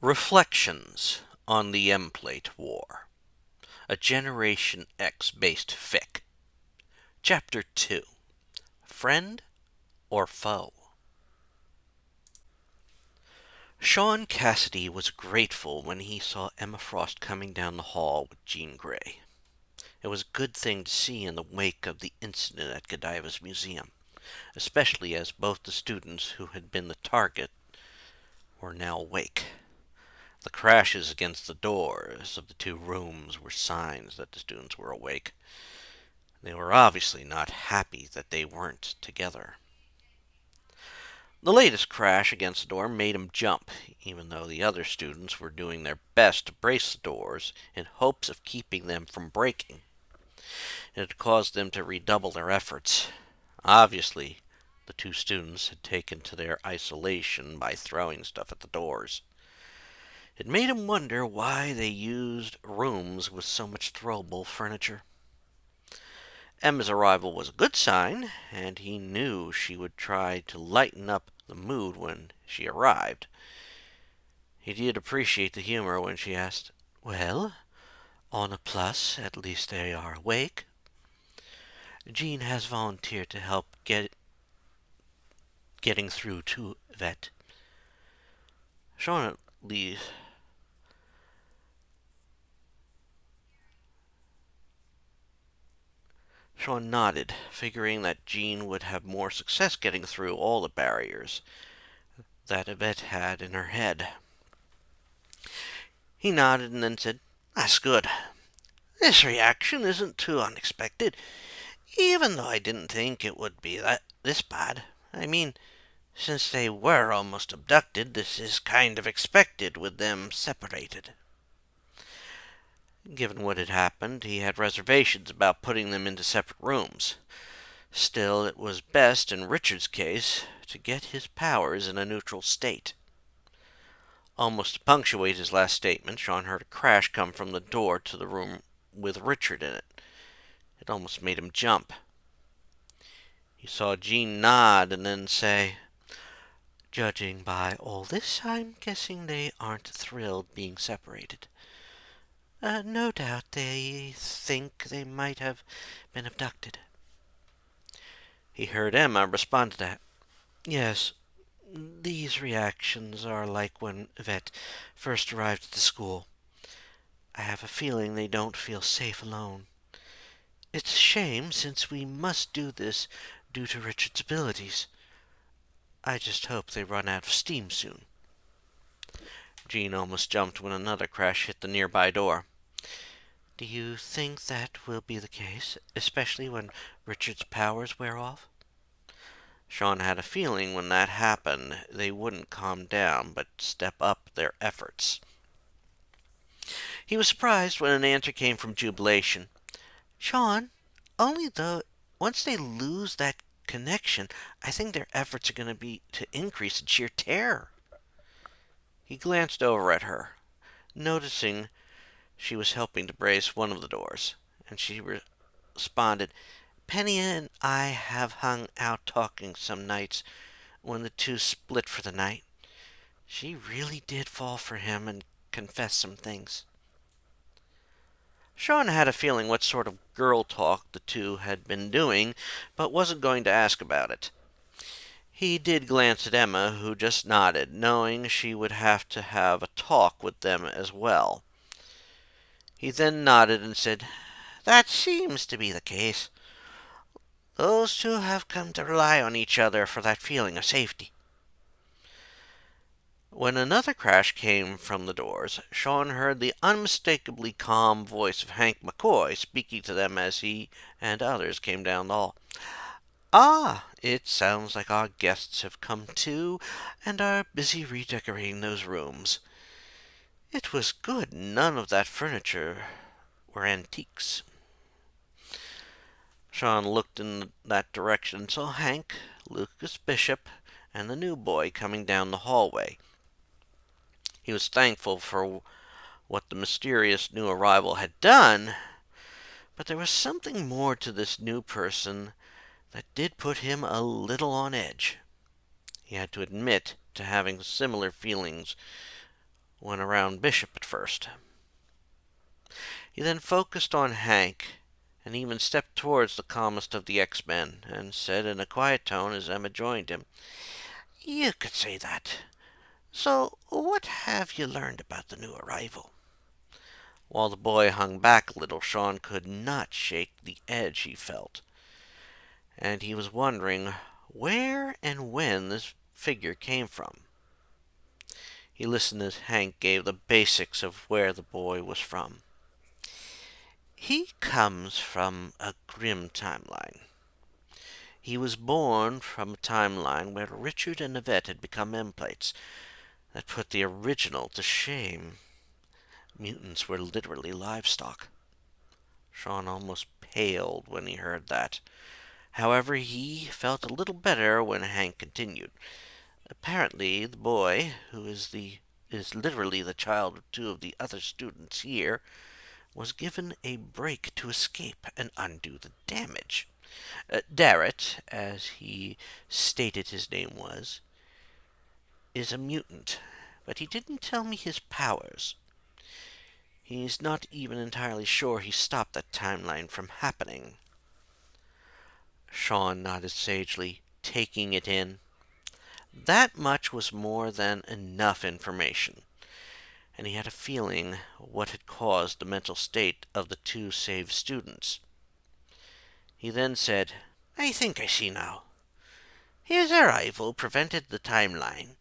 Reflections on the Emplate War, a Generation X-based fic. Chapter 2. Friend or Foe? Sean Cassidy was grateful when he saw Emma Frost coming down the hall with Jean Grey. It was a good thing to see in the wake of the incident at Godiva's museum, especially as both the students who had been the target were now awake. The crashes against the doors of the two rooms were signs that the students were awake. They were obviously not happy that they weren't together. The latest crash against the door made him jump, even though the other students were doing their best to brace the doors in hopes of keeping them from breaking. It had caused them to redouble their efforts. Obviously, the two students had taken to their isolation by throwing stuff at the doors. It made him wonder why they used rooms with so much throwable furniture. Emma's arrival was a good sign, and he knew she would try to lighten up the mood when she arrived. He did appreciate the humor when she asked, "Well, on a plus, at least they are awake. Jean has volunteered to help getting through to Vet." Sean at least Sean nodded, figuring that Jean would have more success getting through all the barriers that Yvette had in her head. He nodded and then said, "That's good. This reaction isn't too unexpected, even though I didn't think it would be this bad. I mean, since they were almost abducted, this is kind of expected with them separated." Given what had happened, he had reservations about putting them into separate rooms. Still, it was best, in Richard's case, to get his powers in a neutral state. Almost to punctuate his last statement, Sean heard a crash come from the door to the room with Richard in it. It almost made him jump. He saw Jean nod and then say, "Judging by all this, I'm guessing they aren't thrilled being separated. No doubt they think they might have been abducted." He heard Emma respond to that. "Yes, these reactions are like when Yvette first arrived at the school. I have a feeling they don't feel safe alone. It's a shame, since we must do this due to Richard's abilities. I just hope they run out of steam soon." Jean almost jumped when another crash hit the nearby door. "Do you think that will be the case, especially when Richard's powers wear off?" Sean had a feeling when that happened, they wouldn't calm down, but step up their efforts. He was surprised when an answer came from Jubilation. "Sean, only though once they lose that connection, I think their efforts are going to be to increase in sheer terror." He glanced over at her, noticing she was helping to brace one of the doors, and she responded, "Penny and I have hung out talking some nights when the two split for the night. She really did fall for him and confess some things." Sean had a feeling what sort of girl talk the two had been doing, but wasn't going to ask about it. He did glance at Emma, who just nodded, knowing she would have to have a talk with them as well. He then nodded and said, "That seems to be the case. Those two have come to rely on each other for that feeling of safety." When another crash came from the doors, Sean heard the unmistakably calm voice of Hank McCoy speaking to them as he and others came down the hall. "Ah, it sounds like our guests have come too, and are busy redecorating those rooms. It was good none of that furniture were antiques." Sean looked in that direction and saw Hank, Lucas Bishop, and the new boy coming down the hallway. He was thankful for what the mysterious new arrival had done, but there was something more to this new person that did put him a little on edge. He had to admit to having similar feelings went around Bishop at first. He then focused on Hank, and even stepped towards the calmest of the X-Men, and said in a quiet tone as Emma joined him, "You could say that. So, what have you learned about the new arrival?" While the boy hung back a little, Sean could not shake the edge he felt, and he was wondering where and when this figure came from. He listened as Hank gave the basics of where the boy was from. He comes from a grim timeline. He was born from a timeline where Richard and Yvette had become emplates that put the original to shame. Mutants were literally livestock. Sean almost paled when he heard that. However, he felt a little better when Hank continued. Apparently, the boy, who is literally the child of two of the other students here, was given a break to escape and undo the damage. Darrett, as he stated his name was, is a mutant, but he didn't tell me his powers. He's not even entirely sure he stopped that timeline from happening. Sean nodded sagely, taking it in. That much was more than enough information, and he had a feeling what had caused the mental state of the two saved students. He then said, "I think I see now. His arrival prevented the timeline,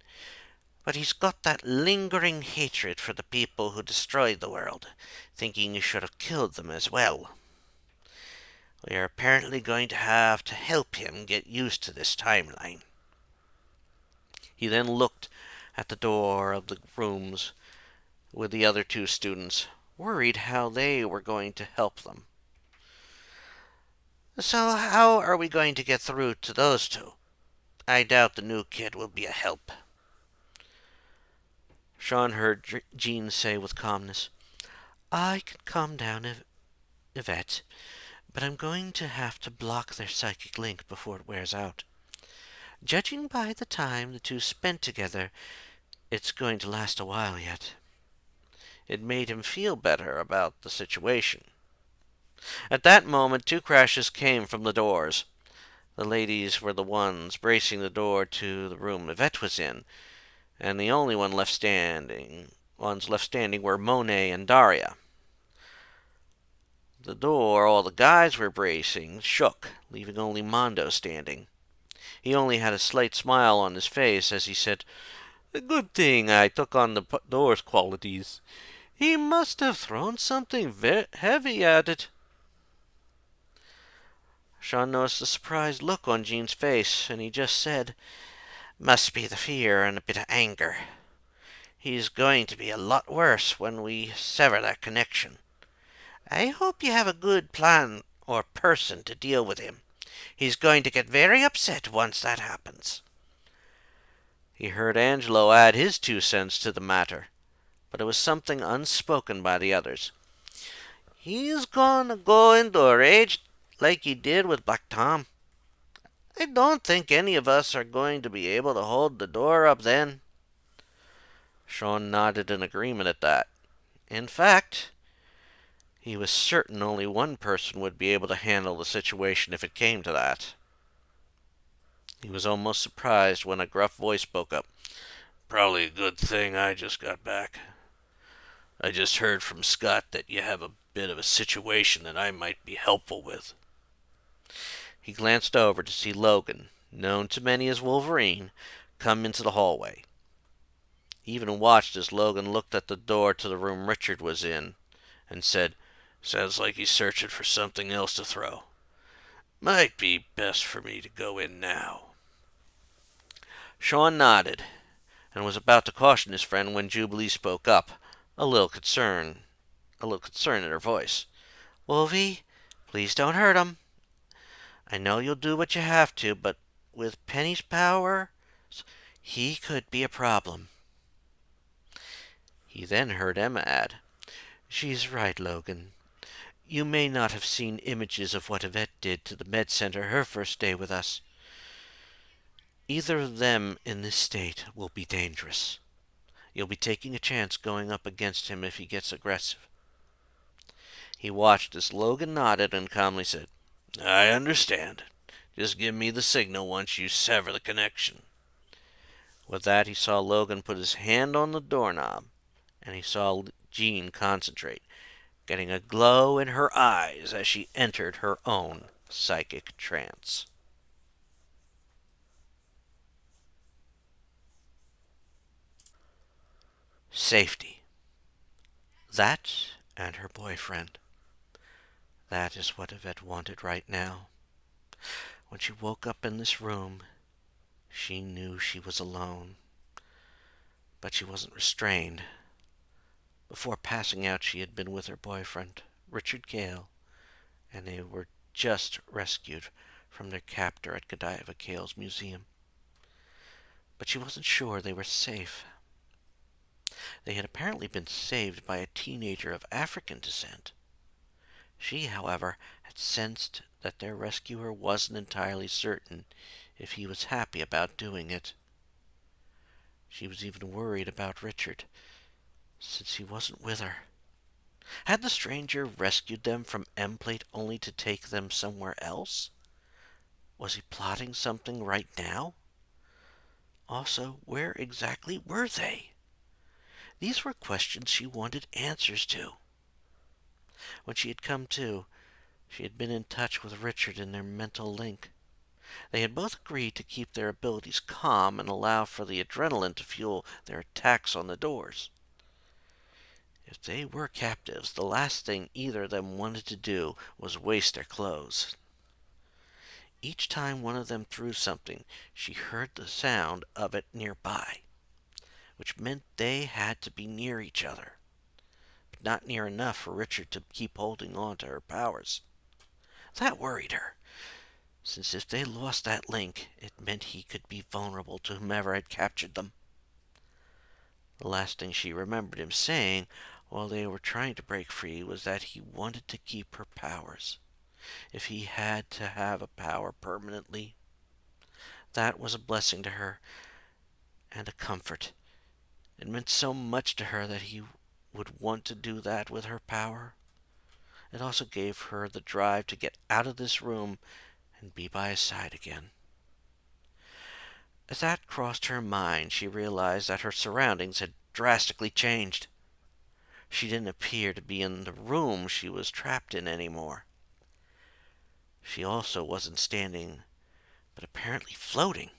but he's got that lingering hatred for the people who destroyed the world, thinking he should have killed them as well. We are apparently going to have to help him get used to this timeline." He then looked at the door of the rooms with the other two students, worried how they were going to help them. "So how are we going to get through to those two? I doubt the new kid will be a help." Sean heard Jean say with calmness, "I can calm down Yvette, but I'm going to have to block their psychic link before it wears out. Judging by the time the two spent together, it's going to last a while yet." It made him feel better about the situation. At that moment, two crashes came from the doors. The ladies were the ones bracing the door to the room Yvette was in, and the only ones left standing were Monet and Daria. The door all the guys were bracing shook, leaving only Mondo standing. He only had a slight smile on his face as he said, "A good thing I took on the door's qualities. He must have thrown something heavy at it." Sean noticed a surprised look on Jean's face, and he just said, "Must be the fear and a bit of anger. He's going to be a lot worse when we sever that connection. I hope you have a good plan or person to deal with him. He's going to get very upset once that happens." He heard Angelo add his 2 cents to the matter, but it was something unspoken by the others. "He's gonna go into a rage like he did with Black Tom. I don't think any of us are going to be able to hold the door up then." Sean nodded in agreement at that. In fact, he was certain only one person would be able to handle the situation if it came to that. He was almost surprised when a gruff voice spoke up. "Probably a good thing I just got back. I just heard from Scott that you have a bit of a situation that I might be helpful with." He glanced over to see Logan, known to many as Wolverine, come into the hallway. He even watched as Logan looked at the door to the room Richard was in and said, "Sounds like he's searching for something else to throw. Might be best for me to go in now." Sean nodded and was about to caution his friend when Jubilee spoke up, a little concern in her voice. "Wolvie, please don't hurt him. I know you'll do what you have to, but with Penny's power, he could be a problem." He then heard Emma add, "She's right, Logan. You may not have seen images of what Yvette did to the med center her first day with us. Either of them in this state will be dangerous. You'll be taking a chance going up against him if he gets aggressive. He watched as Logan nodded and calmly said, I understand. Just give me the signal once you sever the connection. With that, he saw Logan put his hand on the doorknob, and he saw Jean concentrate, getting a glow in her eyes as she entered her own psychic trance. Safety. That and her boyfriend. That is what Yvette wanted right now. When she woke up in this room, she knew she was alone. But she wasn't restrained. Before passing out, she had been with her boyfriend, Richard Cale, and they were just rescued from their captor at Godiva Cale's museum. But she wasn't sure they were safe. They had apparently been saved by a teenager of African descent. She, however, had sensed that their rescuer wasn't entirely certain if he was happy about doing it. She was even worried about Richard, since he wasn't with her. Had the stranger rescued them from Emplate only to take them somewhere else? Was he plotting something right now? Also, where exactly were they? These were questions she wanted answers to. When she had come to, she had been in touch with Richard in their mental link. They had both agreed to keep their abilities calm and allow for the adrenaline to fuel their attacks on the doors. If they were captives, the last thing either of them wanted to do was waste their clothes. Each time one of them threw something, she heard the sound of it nearby, which meant they had to be near each other, but not near enough for Richard to keep holding on to her powers. That worried her, since if they lost that link, it meant he could be vulnerable to whomever had captured them. The last thing she remembered him saying while they were trying to break free was that he wanted to keep her powers, if he had to have a power permanently. That was a blessing to her, and a comfort. It meant so much to her that he would want to do that with her power. It also gave her the drive to get out of this room and be by his side again. As that crossed her mind, she realized that her surroundings had drastically changed. She didn't appear to be in the room she was trapped in anymore. She also wasn't standing, but apparently floating.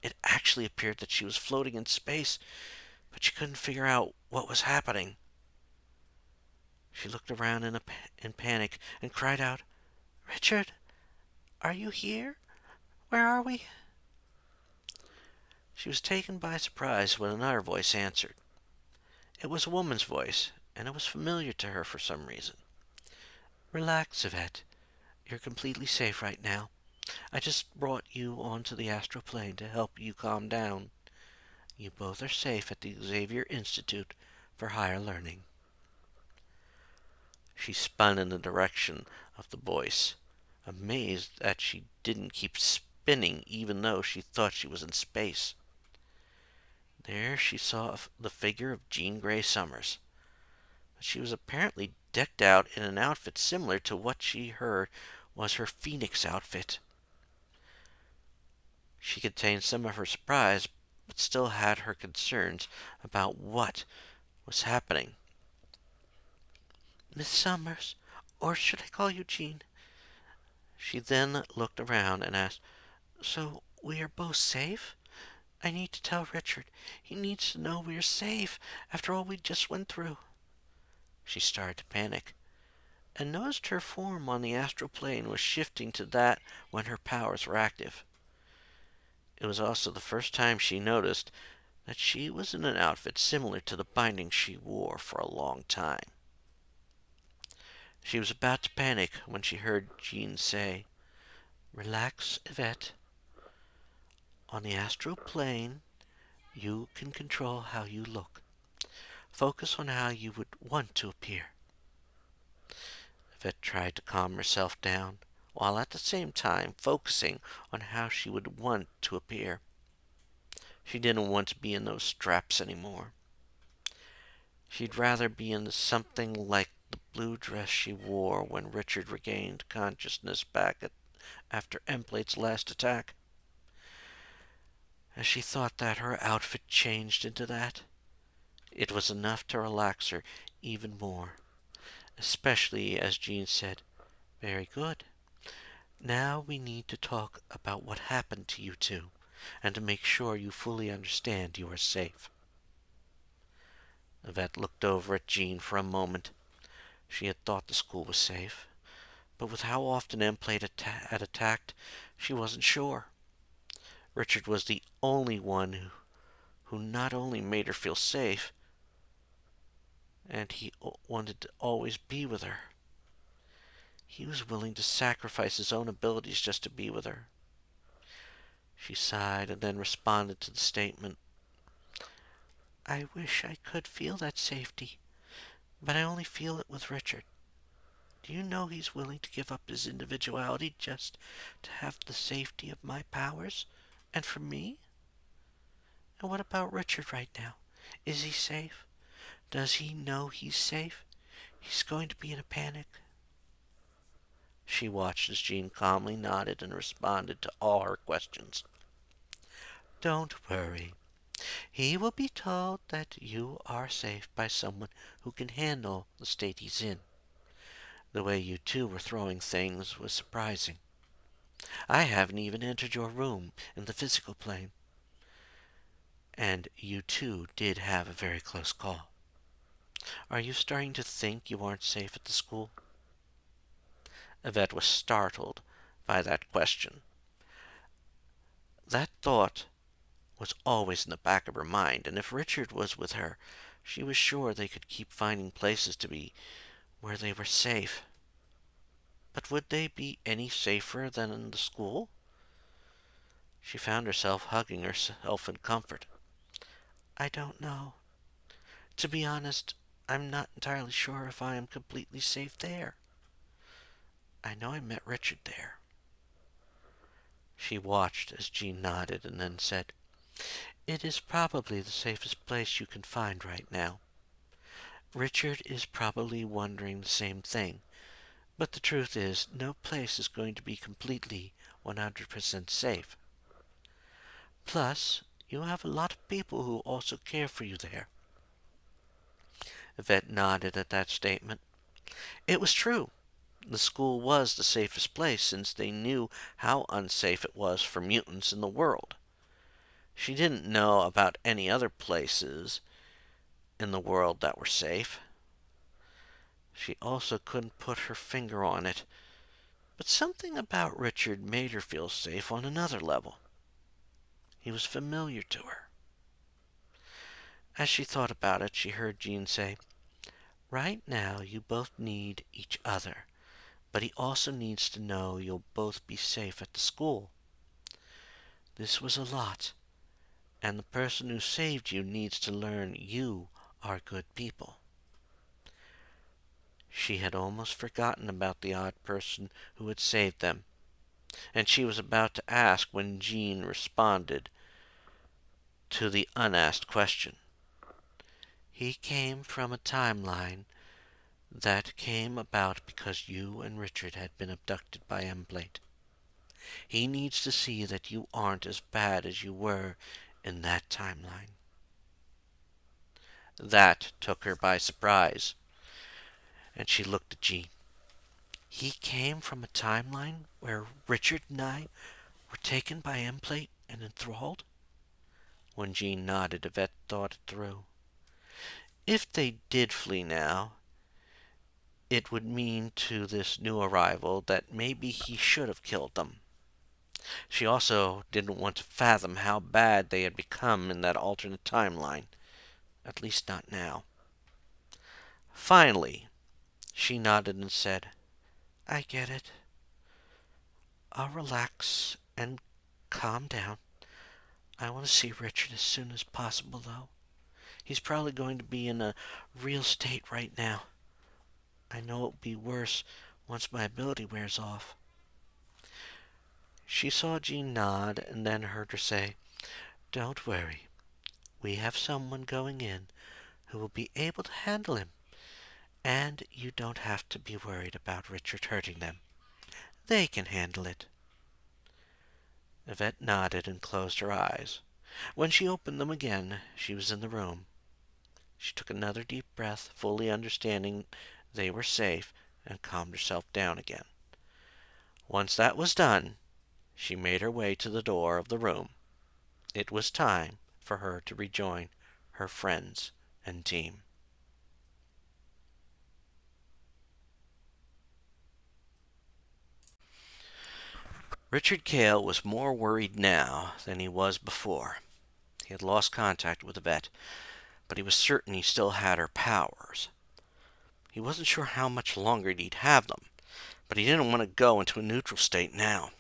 It actually appeared that she was floating in space, but she couldn't figure out what was happening. She looked around in panic and cried out, Richard, are you here? Where are we? She was taken by surprise when another voice answered. It was a woman's voice, and it was familiar to her for some reason. Relax, Yvette. You're completely safe right now. I just brought you onto the astral plane to help you calm down. You both are safe at the Xavier Institute for Higher Learning. She spun in the direction of the voice, amazed that she didn't keep spinning even though she thought she was in space. There she saw the figure of Jean Grey Summers. She was apparently decked out in an outfit similar to what she heard was her Phoenix outfit. She contained some of her surprise, but still had her concerns about what was happening. Miss Summers, or should I call you Jean? She then looked around and asked, So we are both safe? I need to tell Richard. He needs to know we are safe after all we just went through. She started to panic, and noticed her form on the astral plane was shifting to that when her powers were active. It was also the first time she noticed that she was in an outfit similar to the binding she wore for a long time. She was about to panic when she heard Jean say, Relax, Yvette. On the astral plane, you can control how you look. Focus on how you would want to appear. Yvette tried to calm herself down, while at the same time focusing on how she would want to appear. She didn't want to be in those straps anymore. She'd rather be in something like the blue dress she wore when Richard regained consciousness after Emplate's last attack. As she thought that, her outfit changed into that. It was enough to relax her even more, especially as Jean said, "Very good. Now we need to talk about what happened to you two, and to make sure you fully understand you are safe." Yvette looked over at Jean for a moment. She had thought the school was safe, but with how often Emplate had attacked, she wasn't sure. Richard was the only one who not only made her feel safe, and he wanted to always be with her. He was willing to sacrifice his own abilities just to be with her. She sighed and then responded to the statement. "I wish I could feel that safety, but I only feel it with Richard. Do you know he's willing to give up his individuality just to have the safety of my powers? And for me? And what about Richard right now? Is he safe? Does he know he's safe? He's going to be in a panic." She watched as Jean calmly nodded and responded to all her questions. "Don't worry. He will be told that you are safe by someone who can handle the state he's in. The way you two were throwing things was surprising. I haven't even entered your room in the physical plane. And you two did have a very close call. Are you starting to think you aren't safe at the school?" Yvette was startled by that question. That thought was always in the back of her mind, and if Richard was with her, she was sure they could keep finding places to be where they were safe. But would they be any safer than in the school? She found herself hugging herself in comfort. "I don't know. To be honest, I'm not entirely sure if I am completely safe there. I know I met Richard there." She watched as Jean nodded and then said, "It is probably the safest place you can find right now. Richard is probably wondering the same thing, but the truth is, no place is going to be completely 100% safe. Plus, you have a lot of people who also care for you there." Yvette nodded at that statement. It was true. The school was the safest place since they knew how unsafe it was for mutants in the world. She didn't know about any other places in the world that were safe. She also couldn't put her finger on it, but something about Richard made her feel safe on another level. He was familiar to her. As she thought about it, she heard Jean say, "Right now you both need each other, but he also needs to know you'll both be safe at the school. This was a lot, and the person who saved you needs to learn you are good people." She had almost forgotten about the odd person who had saved them, and she was about to ask when Jean responded to the unasked question. "He came from a timeline that came about because you and Richard had been abducted by Emplate. He needs to see that you aren't as bad as you were in that timeline." That took her by surprise, and she looked at Jean. "He came from a timeline where Richard and I were taken by Emplate and enthralled?" When Jean nodded, Yvette thought it through. If they did flee now, it would mean to this new arrival that maybe he should have killed them. She also didn't want to fathom how bad they had become in that alternate timeline. At least not now. Finally, she nodded and said, "I get it. I'll relax and calm down. I want to see Richard as soon as possible, though. He's probably going to be in a real state right now. I know it'll be worse once my ability wears off." She saw Jean nod and then heard her say, Don't worry. We have someone going in who will be able to handle him. And you don't have to be worried about Richard hurting them. They can handle it. Yvette nodded and closed her eyes. When she opened them again, she was in the room. She took another deep breath, fully understanding they were safe, and calmed herself down again. Once that was done, she made her way to the door of the room. It was time for her to rejoin her friends and team. Richard Cale was more worried now than he was before. He had lost contact with Yvette, but he was certain he still had her powers. He wasn't sure how much longer he'd have them, but he didn't want to go into a neutral state now.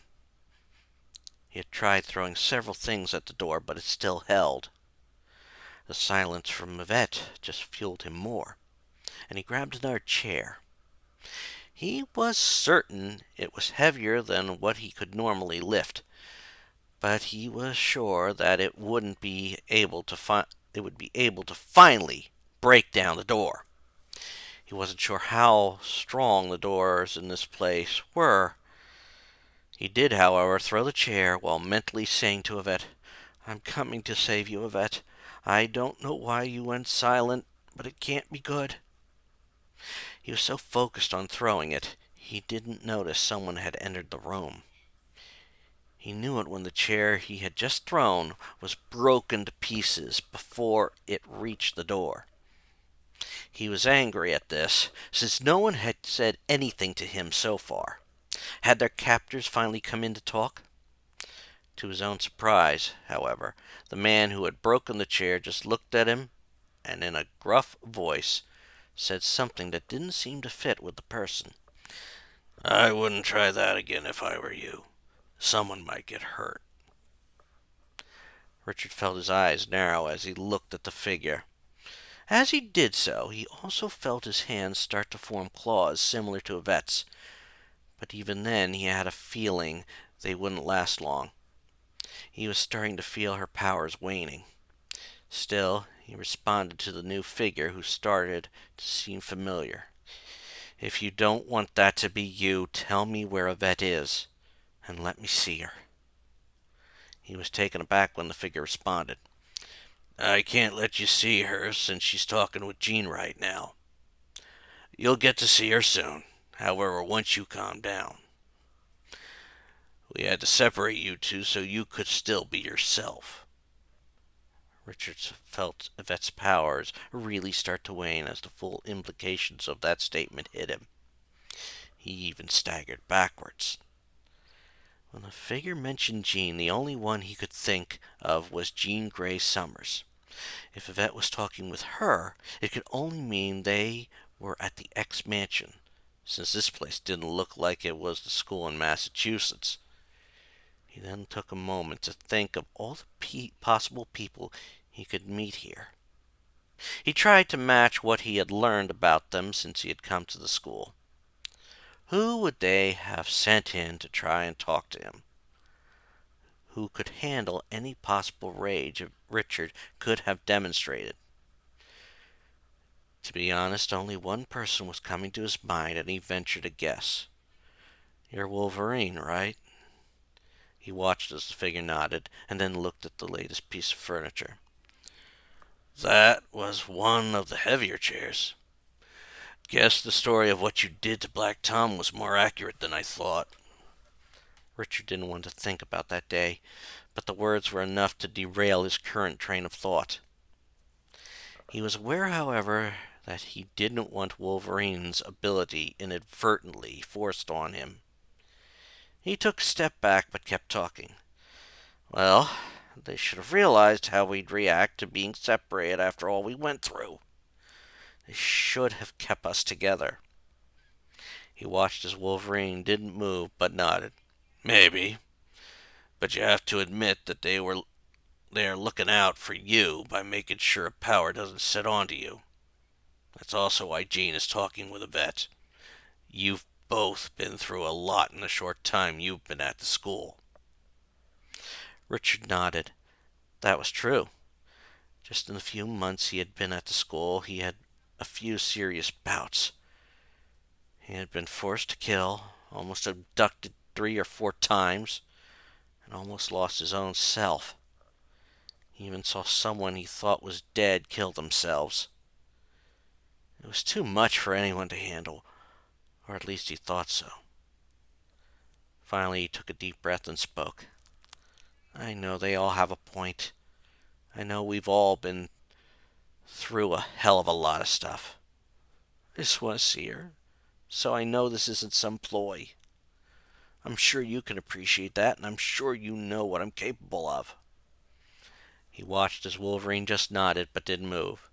He had tried throwing several things at the door, but it still held. The silence from Yvette just fueled him more, and he grabbed another chair. He was certain it was heavier than what he could normally lift, but he was sure that it would be able to finally break down the door. He wasn't sure how strong the doors in this place were. He did, however, throw the chair while mentally saying to Yvette, "I'm coming to save you, Yvette. I don't know why you went silent, but it can't be good." He was so focused on throwing it, he didn't notice someone had entered the room. He knew it when the chair he had just thrown was broken to pieces before it reached the door. He was angry at this, since no one had said anything to him so far. Had their captors finally come in to talk? To his own surprise, however, the man who had broken the chair just looked at him and in a gruff voice said something that didn't seem to fit with the person. "I wouldn't try that again if I were you. Someone might get hurt." Richard felt his eyes narrow as he looked at the figure. As he did so, he also felt his hands start to form claws similar to Yvette's, but even then he had a feeling they wouldn't last long. He was starting to feel her powers waning. Still, he responded to the new figure who started to seem familiar. "If you don't want that to be you, tell me where Yvette is, and let me see her." He was taken aback when the figure responded. "I can't let you see her since she's talking with Jean right now. You'll get to see her soon, however, once you calm down. We had to separate you two so you could still be yourself." Richard felt Yvette's powers really start to wane as the full implications of that statement hit him. He even staggered backwards. When the figure mentioned Jean, the only one he could think of was Jean Grey Summers. If Yvette was talking with her, it could only mean they were at the X Mansion, since this place didn't look like it was the school in Massachusetts. He then took a moment to think of all the possible people he could meet here. He tried to match what he had learned about them since he had come to the school. Who would they have sent in to try and talk to him? Who could handle any possible rage Richard could have demonstrated? To be honest, only one person was coming to his mind, and he ventured a guess. "You're Wolverine, right?" He watched as the figure nodded, and then looked at the latest piece of furniture. "That was one of the heavier chairs. Guess the story of what you did to Black Tom was more accurate than I thought." Richard didn't want to think about that day, but the words were enough to derail his current train of thought. He was aware, however, that he didn't want Wolverine's ability inadvertently forced on him. He took a step back but kept talking. "Well, they should have realized how we'd react to being separated after all we went through. They should have kept us together." He watched as Wolverine didn't move but nodded. "Maybe, but you have to admit that they are looking out for you by making sure a power doesn't set onto you. That's also why Jean is talking with Yvette. You've both been through a lot in the short time you've been at the school." Richard nodded. That was true. Just in the few months he had been at the school, he had a few serious bouts. He had been forced to kill, almost abducted 3 or 4 times, and almost lost his own self. He even saw someone he thought was dead kill themselves. It was too much for anyone to handle, or at least he thought so. Finally, he took a deep breath and spoke. I know they all have a point. I know we've all been through a hell of a lot of stuff. I just want to see her, so I know this isn't some ploy. I'm sure you can appreciate that, and I'm sure you know what I'm capable of. He watched as Wolverine just nodded but didn't move.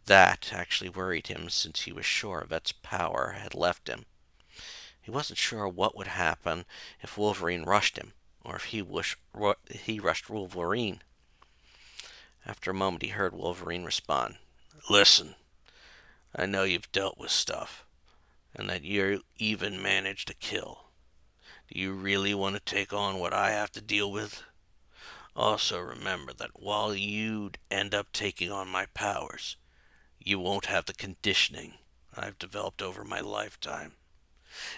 That actually worried him, since he was sure Vet's power had left him. He wasn't sure what would happen if Wolverine rushed him, or if he rushed Wolverine. After a moment he heard Wolverine respond. Listen, I know you've dealt with stuff, and that you even managed to kill. Do you really want to take on what I have to deal with? Also remember that while you'd end up taking on my powers, you won't have the conditioning I've developed over my lifetime.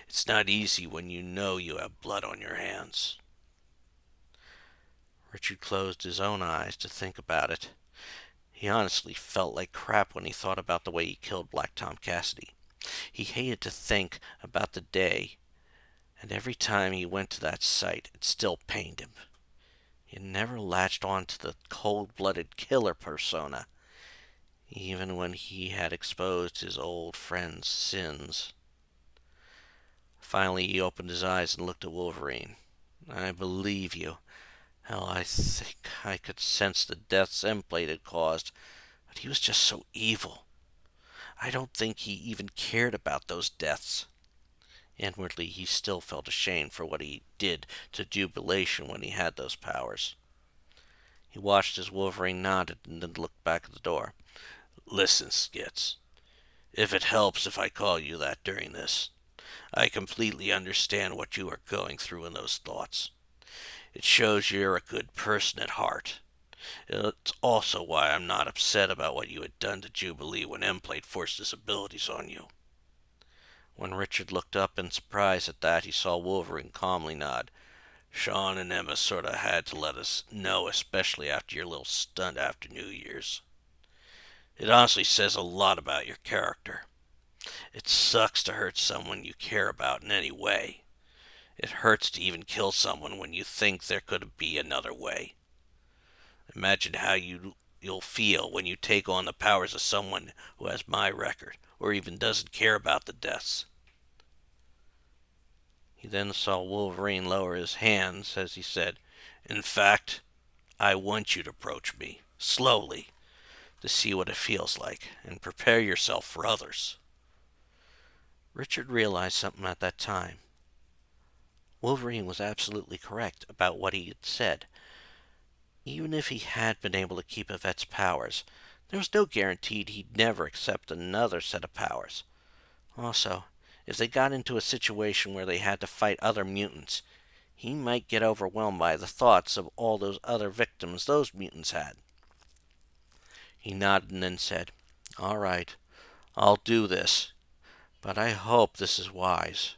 It's not easy when you know you have blood on your hands. Richard closed his own eyes to think about it. He honestly felt like crap when he thought about the way he killed Black Tom Cassidy. He hated to think about the day, and every time he went to that site, it still pained him. He had never latched on to the cold-blooded killer persona, even when he had exposed his old friend's sins. Finally, he opened his eyes and looked at Wolverine. I believe you. Hell, I think I could sense the deaths Emplate had caused, but he was just so evil. I don't think he even cared about those deaths. Inwardly, he still felt ashamed for what he did to Jubilation when he had those powers. He watched as Wolverine nodded and then looked back at the door. Listen, Skits. If it helps if I call you that during this, I completely understand what you are going through in those thoughts. It shows you're a good person at heart. It's also why I'm not upset about what you had done to Jubilee when Emplate forced his abilities on you. When Richard looked up in surprise at that, he saw Wolverine calmly nod. Sean and Emma sorta had to let us know, especially after your little stunt after New Year's. It honestly says a lot about your character. It sucks to hurt someone you care about in any way. It hurts to even kill someone when you think there could be another way. Imagine how you'll feel when you take on the powers of someone who has my record, or even doesn't care about the deaths. He then saw Wolverine lower his hands as he said, In fact, I want you to approach me, slowly, to see what it feels like, and prepare yourself for others. Richard realized something at that time. Wolverine was absolutely correct about what he had said. Even if he had been able to keep Yvette's powers, there was no guarantee he'd never accept another set of powers. Also, if they got into a situation where they had to fight other mutants, he might get overwhelmed by the thoughts of all those other victims those mutants had. He nodded and then said, All right, I'll do this, but I hope this is wise.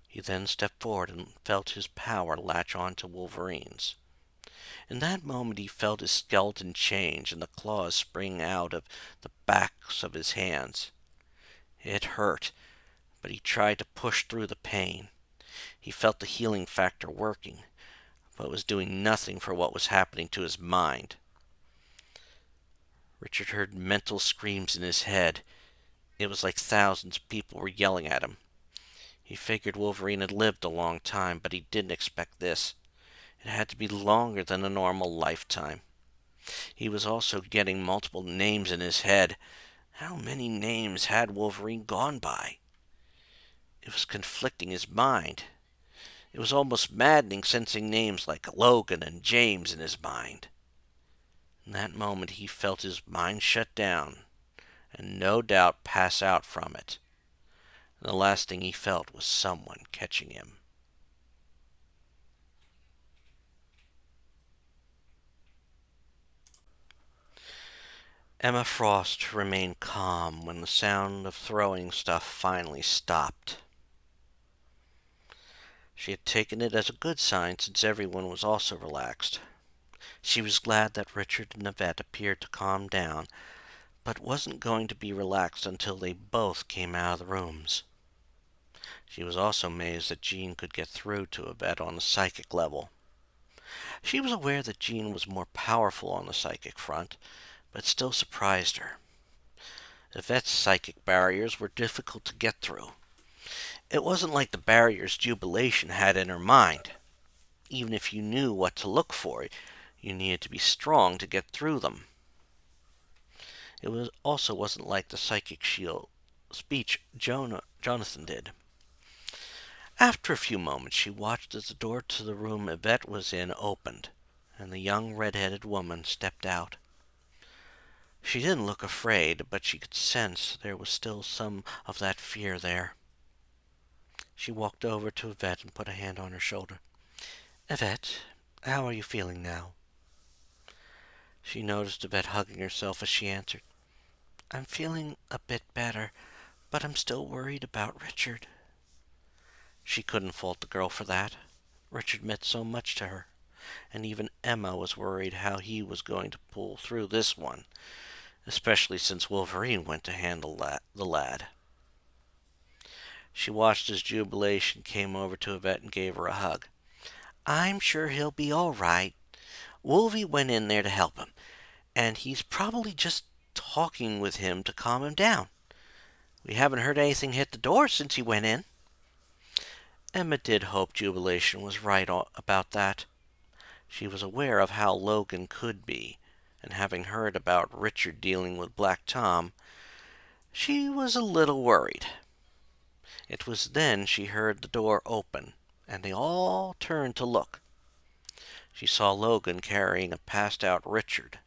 He then stepped forward and felt his power latch on to Wolverine's. In that moment he felt his skeleton change and the claws spring out of the backs of his hands. It hurt, but he tried to push through the pain. He felt the healing factor working, but was doing nothing for what was happening to his mind. Richard heard mental screams in his head. It was like thousands of people were yelling at him. He figured Wolverine had lived a long time, but he didn't expect this. It had to be longer than a normal lifetime. He was also getting multiple names in his head. How many names had Wolverine gone by? It was conflicting his mind. It was almost maddening sensing names like Logan and James in his mind. In that moment he felt his mind shut down, and no doubt pass out from it. And the last thing he felt was someone catching him. Emma Frost remained calm when the sound of throwing stuff finally stopped. She had taken it as a good sign since everyone was also relaxed. She was glad that Richard and Yvette appeared to calm down, but wasn't going to be relaxed until they both came out of the rooms. She was also amazed that Jean could get through to Yvette on the psychic level. She was aware that Jean was more powerful on the psychic front, but still surprised her. Yvette's psychic barriers were difficult to get through. It wasn't like the barriers Jubilation had in her mind. Even if you knew what to look for, you needed to be strong to get through them. Also wasn't like the psychic shield speech Jonathan did. After a few moments, she watched as the door to the room Yvette was in opened, and the young red-headed woman stepped out. She didn't look afraid, but she could sense there was still some of that fear there. She walked over to Yvette and put a hand on her shoulder. "Yvette, how are you feeling now?" She noticed Yvette hugging herself as she answered. "I'm feeling a bit better, but I'm still worried about Richard." She couldn't fault the girl for that. Richard meant so much to her, and even Emma was worried how he was going to pull through this one, especially since Wolverine went to handle the lad. She watched as Jubilation came over to Yvette and gave her a hug. "I'm sure he'll be all right. Wolvie went in there to help him, and he's probably just talking with him to calm him down. We haven't heard anything hit the door since he went in." Emma did hope Jubilation was right about that. She was aware of how Logan could be, and having heard about Richard dealing with Black Tom, she was a little worried. It was then she heard the door open, and they all turned to look. She saw Logan carrying a passed-out Richard.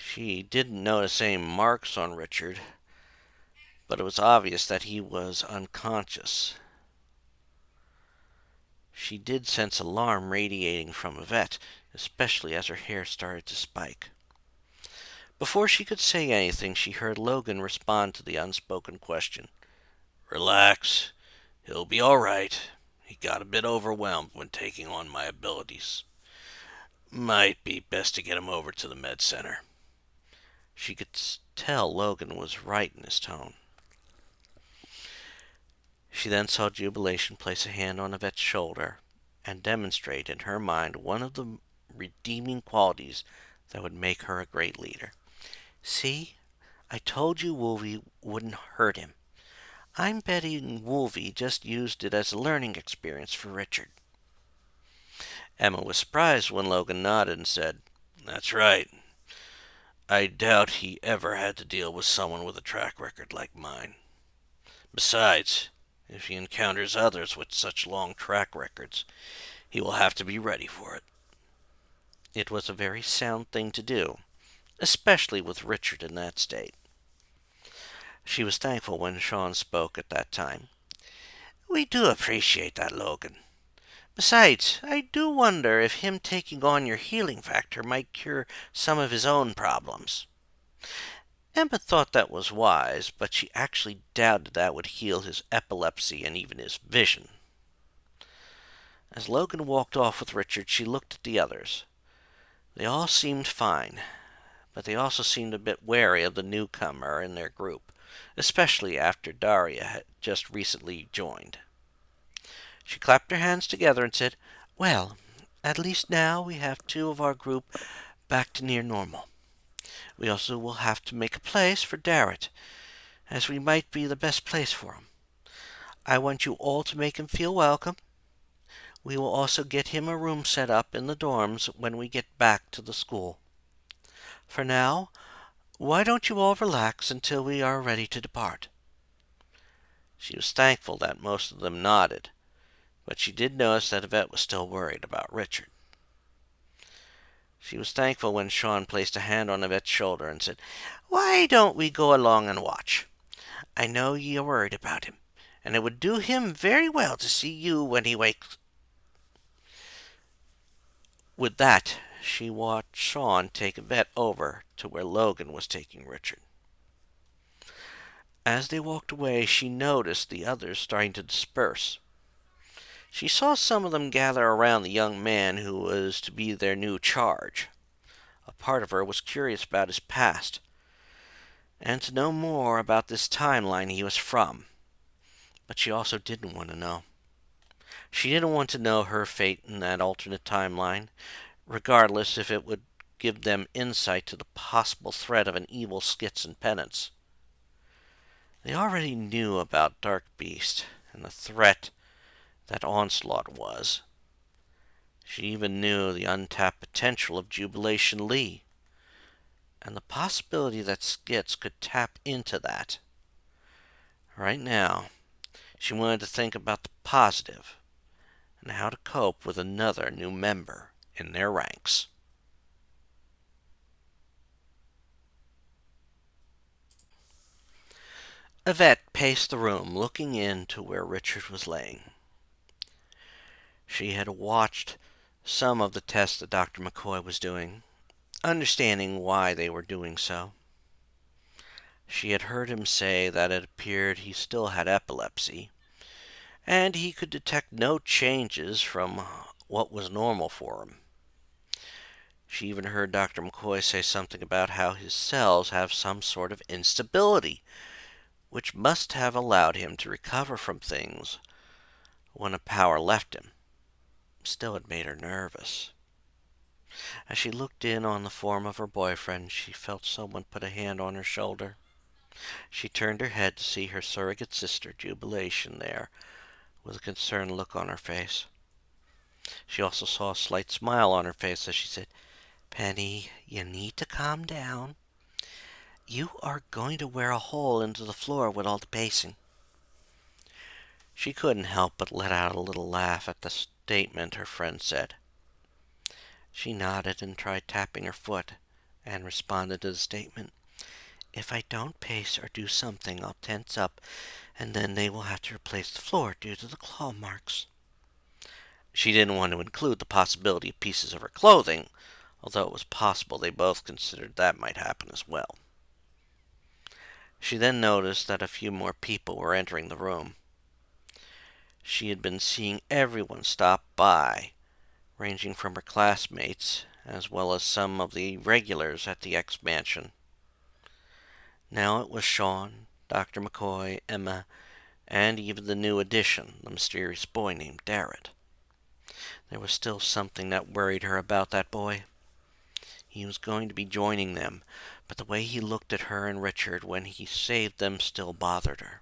She didn't notice any marks on Richard, but it was obvious that he was unconscious. She did sense alarm radiating from Yvette, especially as her hair started to spike. Before she could say anything, she heard Logan respond to the unspoken question. "Relax. He'll be all right. He got a bit overwhelmed when taking on my abilities. Might be best to get him over to the med center." She could tell Logan was right in his tone. She then saw Jubilation place a hand on Yvette's shoulder and demonstrate in her mind one of the redeeming qualities that would make her a great leader. "See, I told you Wolvie wouldn't hurt him. I'm betting Wolvie just used it as a learning experience for Richard." Emma was surprised when Logan nodded and said, "That's right. I doubt he ever had to deal with someone with a track record like mine. Besides, if he encounters others with such long track records, he will have to be ready for it." It was a very sound thing to do, especially with Richard in that state. She was thankful when Sean spoke at that time. "We do appreciate that, Logan. Besides, I do wonder if him taking on your healing factor might cure some of his own problems." Emma thought that was wise, but she actually doubted that would heal his epilepsy and even his vision. As Logan walked off with Richard, she looked at the others. They all seemed fine, but they also seemed a bit wary of the newcomer in their group, especially after Daria had just recently joined. She clapped her hands together and said, "Well, at least now we have two of our group back to near normal. We also will have to make a place for Darrett, as we might be the best place for him. I want you all to make him feel welcome. We will also get him a room set up in the dorms when we get back to the school. For now, why don't you all relax until we are ready to depart?" She was thankful that most of them nodded, but she did notice that Yvette was still worried about Richard. She was thankful when Sean placed a hand on Yvette's shoulder and said, "Why don't we go along and watch? I know ye are worried about him, and it would do him very well to see you when he wakes." With that, she watched Sean take Yvette over to where Logan was taking Richard. As they walked away, she noticed the others starting to disperse. She saw some of them gather around the young man who was to be their new charge. A part of her was curious about his past, and to know more about this timeline he was from. But she also didn't want to know. She didn't want to know her fate in that alternate timeline, regardless if it would give them insight to the possible threat of an evil Skits and Penance. They already knew about Dark Beast and the threat that Onslaught was. She even knew the untapped potential of Jubilation Lee, and the possibility that Skits could tap into that. Right now, she wanted to think about the positive and how to cope with another new member in their ranks. Yvette paced the room, looking into where Richard was laying. She had watched some of the tests that Dr. McCoy was doing, understanding why they were doing so. She had heard him say that it appeared he still had epilepsy, and he could detect no changes from what was normal for him. She even heard Dr. McCoy say something about how his cells have some sort of instability, which must have allowed him to recover from things when a power left him. Still, it made her nervous. As she looked in on the form of her boyfriend, she felt someone put a hand on her shoulder. She turned her head to see her surrogate sister, Jubilation, there, with a concerned look on her face. She also saw a slight smile on her face as she said, "Penny, you need to calm down. You are going to wear a hole into the floor with all the pacing." She couldn't help but let out a little laugh at the statement her friend said. She nodded and tried tapping her foot, and responded to the statement. "If I don't pace or do something, I'll tense up, and then they will have to replace the floor due to the claw marks." She didn't want to include the possibility of pieces of her clothing, although it was possible they both considered that might happen as well. She then noticed that a few more people were entering the room. She had been seeing everyone stop by, ranging from her classmates as well as some of the regulars at the X Mansion. Now it was Sean, Dr. McCoy, Emma, and even the new addition, the mysterious boy named Darrett. There was still something that worried her about that boy. He was going to be joining them, but the way he looked at her and Richard when he saved them still bothered her.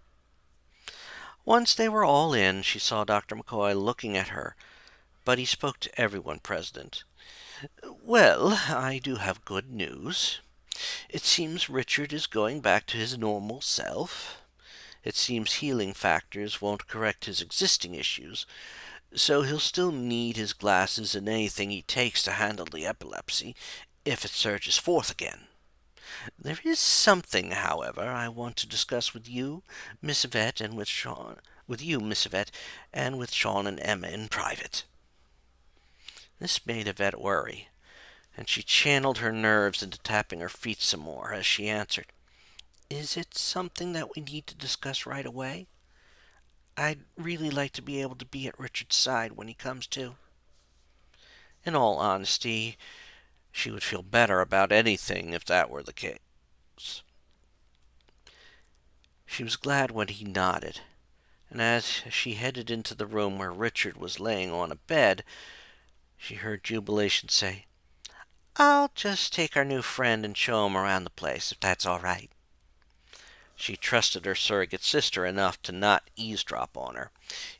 Once they were all in, she saw Dr. McCoy looking at her, but he spoke to everyone present. "Well, I do have good news. It seems Richard is going back to his normal self. It seems healing factors won't correct his existing issues, so he'll still need his glasses and anything he takes to handle the epilepsy if it surges forth again. There is something, however, I want to discuss with you, Miss Yvette, and Miss Yvette, and with Sean and Emma in private." This made Yvette worry, and she channeled her nerves into tapping her feet some more as she answered, "Is it something that we need to discuss right away? I'd really like to be able to be at Richard's side when he comes to." In all honesty, she would feel better about anything if that were the case. She was glad when he nodded, and as she headed into the room where Richard was laying on a bed, she heard Jubilation say, "I'll just take our new friend and show him around the place, if that's all right." She trusted her surrogate sister enough to not eavesdrop on her,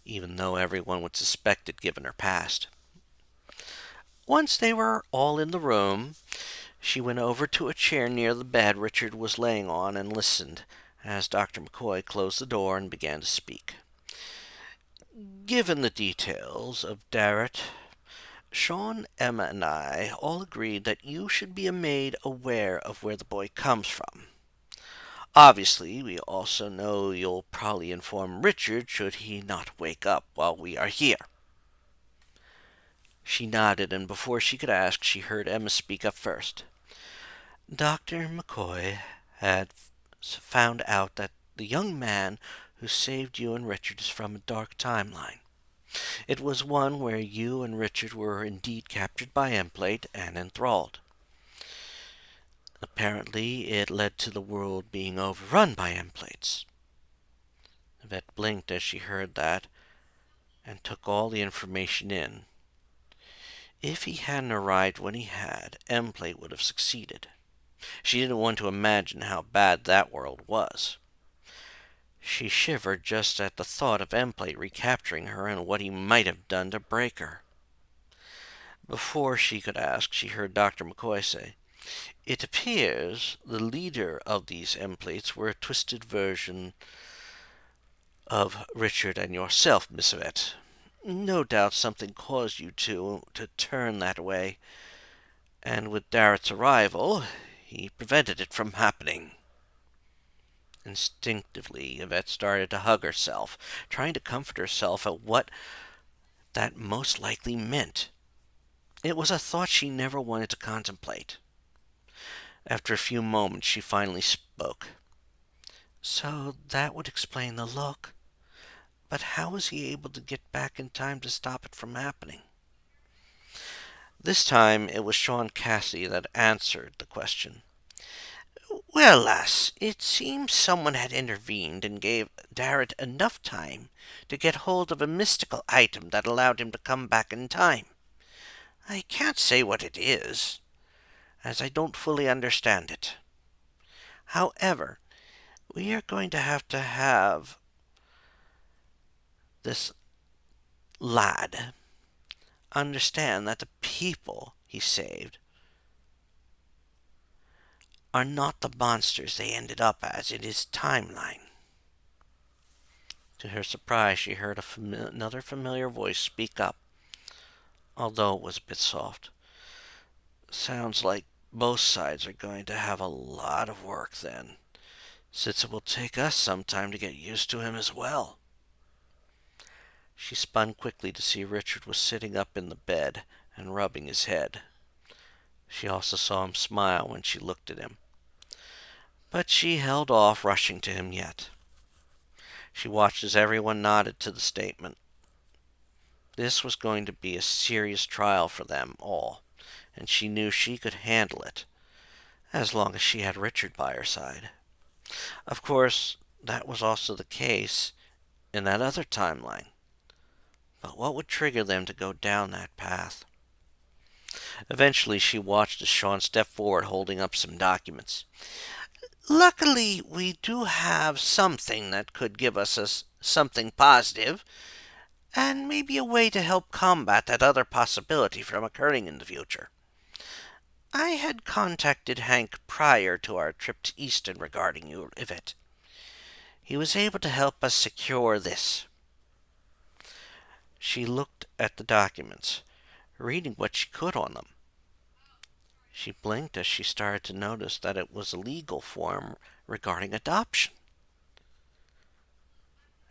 even though everyone would suspect it given her past. Once they were all in the room, she went over to a chair near the bed Richard was laying on and listened as Dr. McCoy closed the door and began to speak. "Given the details of Darrett, Sean, Emma, and I all agreed that you should be made aware of where the boy comes from. Obviously, we also know you'll probably inform Richard should he not wake up while we are here." She nodded, and before she could ask, she heard Emma speak up first. Dr. McCoy had found out that the young man who saved you and Richard is from a dark timeline. It was one where you and Richard were indeed captured by Emplate and enthralled. Apparently, it led to the world being overrun by Emplates. Yvette blinked as she heard that and took all the information in. If he hadn't arrived when he had, Emplate would have succeeded. She didn't want to imagine how bad that world was. She shivered just at the thought of Emplate recapturing her and what he might have done to break her. Before she could ask, she heard Dr. McCoy say, It appears the leader of these Emplates were a twisted version of Richard and yourself, Miss Yvette. No doubt something caused you to turn that way, and with Darrett's arrival, he prevented it from happening. Instinctively, Yvette started to hug herself, trying to comfort herself at what that most likely meant. It was a thought she never wanted to contemplate. After a few moments, she finally spoke. So that would explain the look. But how was he able to get back in time to stop it from happening? This time, it was Sean Cassidy that answered the question. Well, lass, it seems someone had intervened and gave Darrett enough time to get hold of a mystical item that allowed him to come back in time. I can't say what it is, as I don't fully understand it. However, we are going to have this lad understand that the people he saved are not the monsters they ended up as in his timeline. To her surprise, she heard another familiar voice speak up, although it was a bit soft. Sounds like both sides are going to have a lot of work then, since it will take us some time to get used to him as well. She spun quickly to see Richard was sitting up in the bed and rubbing his head. She also saw him smile when she looked at him. But she held off rushing to him yet. She watched as everyone nodded to the statement. This was going to be a serious trial for them all, and she knew she could handle it, as long as she had Richard by her side. Of course, that was also the case in that other timeline. But what would trigger them to go down that path? Eventually, she watched as Sean stepped forward holding up some documents. Luckily, we do have something that could give us something positive, and maybe a way to help combat that other possibility from occurring in the future. I had contacted Hank prior to our trip to Easton regarding you, Yvette. He was able to help us secure this. She looked at the documents, reading what she could on them. She blinked as she started to notice that it was a legal form regarding adoption.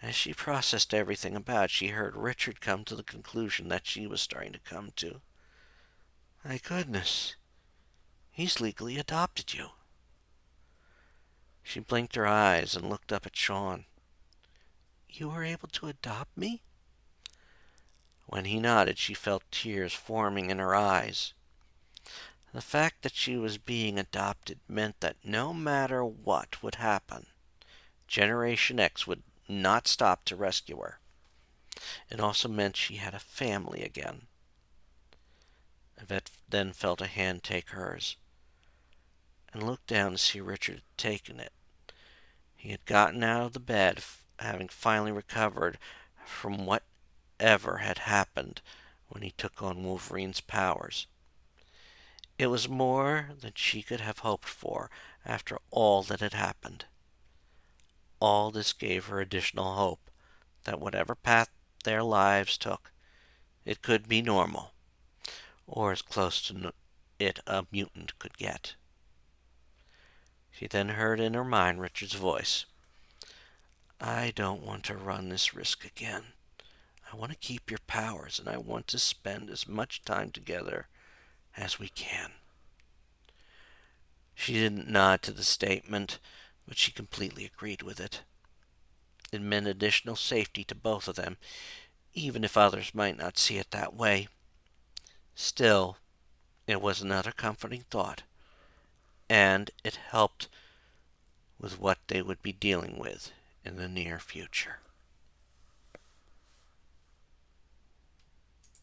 As she processed everything about, she heard Richard come to the conclusion that she was starting to come to. My goodness, he's legally adopted you. She blinked her eyes and looked up at Sean. You were able to adopt me? When he nodded, she felt tears forming in her eyes. The fact that she was being adopted meant that no matter what would happen, Generation X would not stop to rescue her. It also meant she had a family again. Yvette then felt a hand take hers, and looked down to see Richard had taken it. He had gotten out of the bed, having finally recovered from whatever had happened when he took on Wolverine's powers. It was more than she could have hoped for after all that had happened. All this gave her additional hope that whatever path their lives took, it could be normal, or as close to it a mutant could get. She then heard in her mind Richard's voice. I don't want to run this risk again. I want to keep your powers, and I want to spend as much time together as we can." She didn't nod to the statement, but she completely agreed with it. It meant additional safety to both of them, even if others might not see it that way. Still, it was another comforting thought, and it helped with what they would be dealing with in the near future.